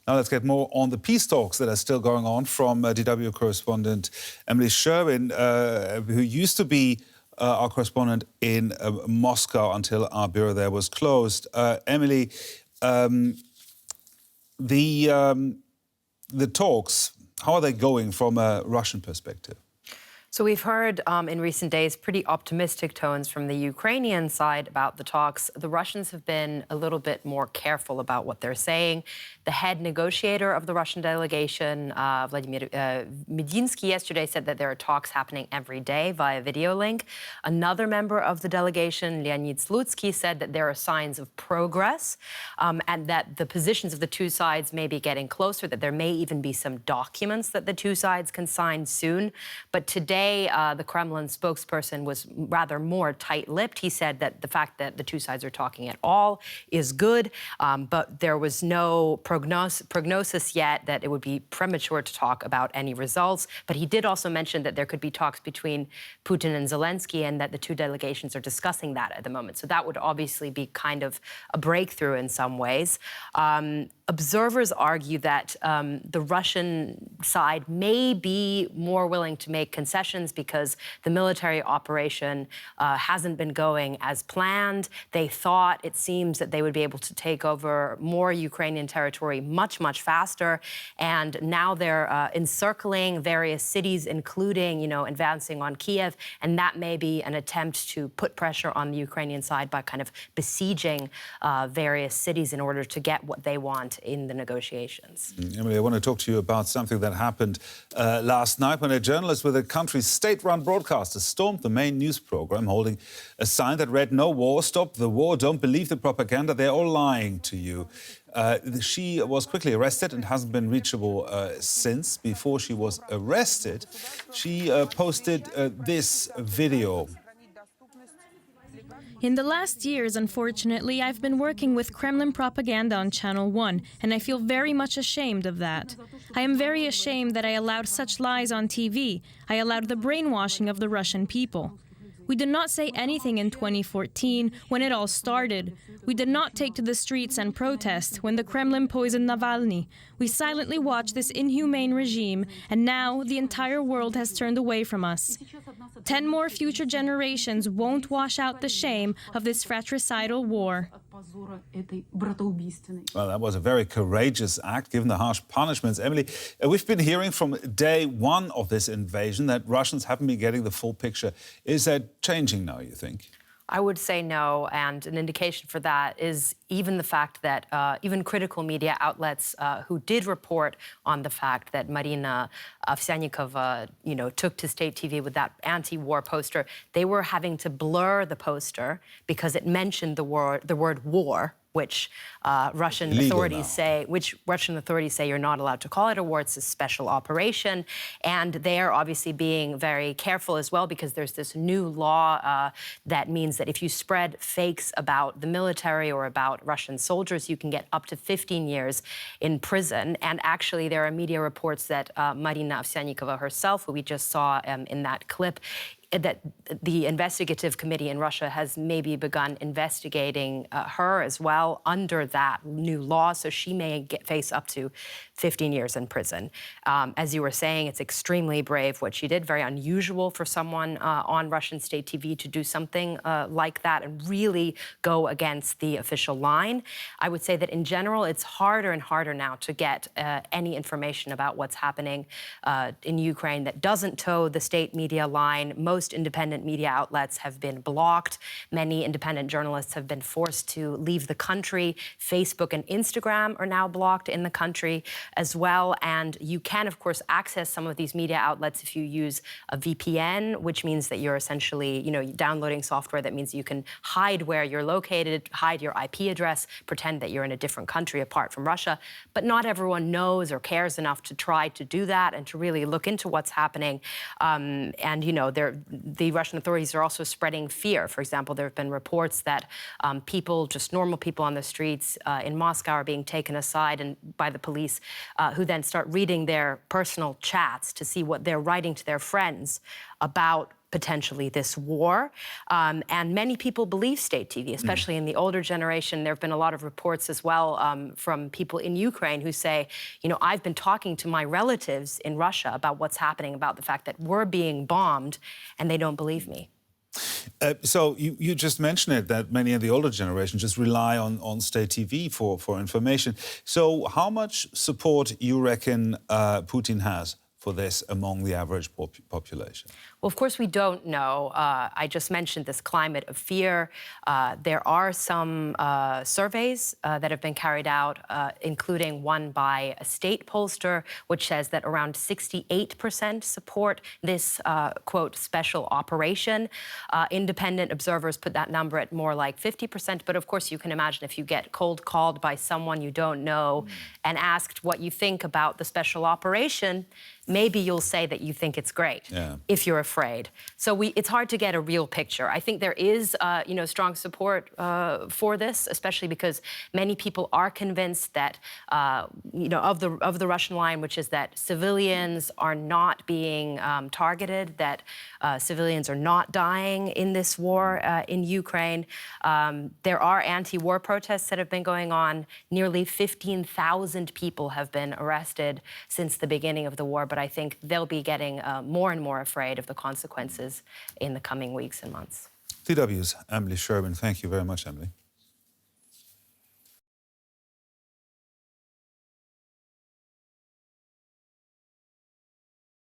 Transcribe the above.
Now let's get more on the peace talks that are still going on from DW correspondent Emily Sherwin, who used to be our correspondent in Moscow until our bureau there was closed. Emily, the talks, how are they going from a Russian perspective? So we've heard in recent days pretty optimistic tones from the Ukrainian side about the talks. The Russians have been a little bit more careful about what they're saying. The head negotiator of the Russian delegation, Vladimir Medinsky, yesterday said that there are talks happening every day via video link. Another member of the delegation, Leonid Slutsky, said that there are signs of progress and that the positions of the two sides may be getting closer, that there may even be some documents that the two sides can sign soon. But today, the Kremlin spokesperson was rather more tight-lipped. He said that the fact that the two sides are talking at all is good, but there was no prognosis yet that it would be premature to talk about any results. But he did also mention that there could be talks between Putin and Zelensky and that the two delegations are discussing that at the moment. So that would obviously be kind of a breakthrough in some ways. Observers argue that the Russian side may be more willing to make concessions because the military operation hasn't been going as planned. They thought, it seems, that they would be able to take over more Ukrainian territory much, much faster. And now they're encircling various cities, including, advancing on Kiev. And that may be an attempt to put pressure on the Ukrainian side by kind of besieging various cities in order to get what they want in the negotiations. Emily, I want to talk to you about something that happened last night when a journalist with the country's state-run broadcaster stormed the main news program holding a sign that read, "No war, stop the war, don't believe the propaganda, they're all lying to you." She was quickly arrested and hasn't been reachable since. Before she was arrested, she posted this video. In the last years, unfortunately, I've been working with Kremlin propaganda on Channel 1, and I feel very much ashamed of that. I am very ashamed that I allowed such lies on TV. I allowed the brainwashing of the Russian people. We did not say anything in 2014 when it all started. We did not take to the streets and protest when the Kremlin poisoned Navalny. We silently watched this inhumane regime, and now the entire world has turned away from us. 10 more future generations won't wash out the shame of this fratricidal war. Well, that was a very courageous act, given the harsh punishments. Emily, we've been hearing from day one of this invasion that Russians haven't been getting the full picture. Is that changing now, you think? I would say no, and an indication for that is even the fact that even critical media outlets who did report on the fact that Marina Ovsyannikova, took to state TV with that anti-war poster, they were having to blur the poster because it mentioned the word war, which Russian authorities say you're not allowed to call it a war. It's a special operation, and they are obviously being very careful as well because there's this new law that means that if you spread fakes about the military or about Russian soldiers, you can get up to 15 years in prison. And actually, there are media reports that Marina Ovsyannikova herself, who we just saw in that clip, that the investigative committee in Russia has maybe begun investigating her as well under that new law, so she may face up to 15 years in prison. As you were saying, it's extremely brave what she did, very unusual for someone on Russian state TV to do something like that and really go against the official line. I would say that in general, it's harder and harder now to get any information about what's happening in Ukraine that doesn't toe the state media line. Most independent media outlets have been blocked. Many independent journalists have been forced to leave the country. Facebook and Instagram are now blocked in the country as well. And you can, of course, access some of these media outlets if you use a VPN, which means that you're essentially, downloading software that means you can hide where you're located, hide your IP address, pretend that you're in a different country apart from Russia. But not everyone knows or cares enough to try to do that and to really look into what's happening. The Russian authorities are also spreading fear. For example, there have been reports that people, just normal people on the streets in Moscow, are being taken aside and by the police, who then start reading their personal chats to see what they're writing to their friends about potentially this war. And many people believe state TV, especially in the older generation. There have been a lot of reports as well from people in Ukraine who say, I've been talking to my relatives in Russia about what's happening, about the fact that we're being bombed, and they don't believe me. So you just mentioned it, that many of the older generation just rely on state TV for information. So how much support you reckon Putin has for this among the average population? Well, of course, we don't know. I just mentioned this climate of fear. There are some surveys that have been carried out, including one by a state pollster, which says that around 68% support this, quote, special operation. Independent observers put that number at more like 50%. But of course, you can imagine if you get cold called by someone you don't know and asked what you think about the special operation, maybe you'll say that you think it's great if you're afraid. So it's hard to get a real picture. I think there is, strong support for this, especially because many people are convinced that, of the Russian line, which is that civilians are not being targeted, that civilians are not dying in this war in Ukraine. There are anti-war protests that have been going on. Nearly 15,000 people have been arrested since the beginning of the war, but I think they'll be getting more and more afraid of the consequences in the coming weeks and months. DW's Emily Sherman. Thank you very much, Emily.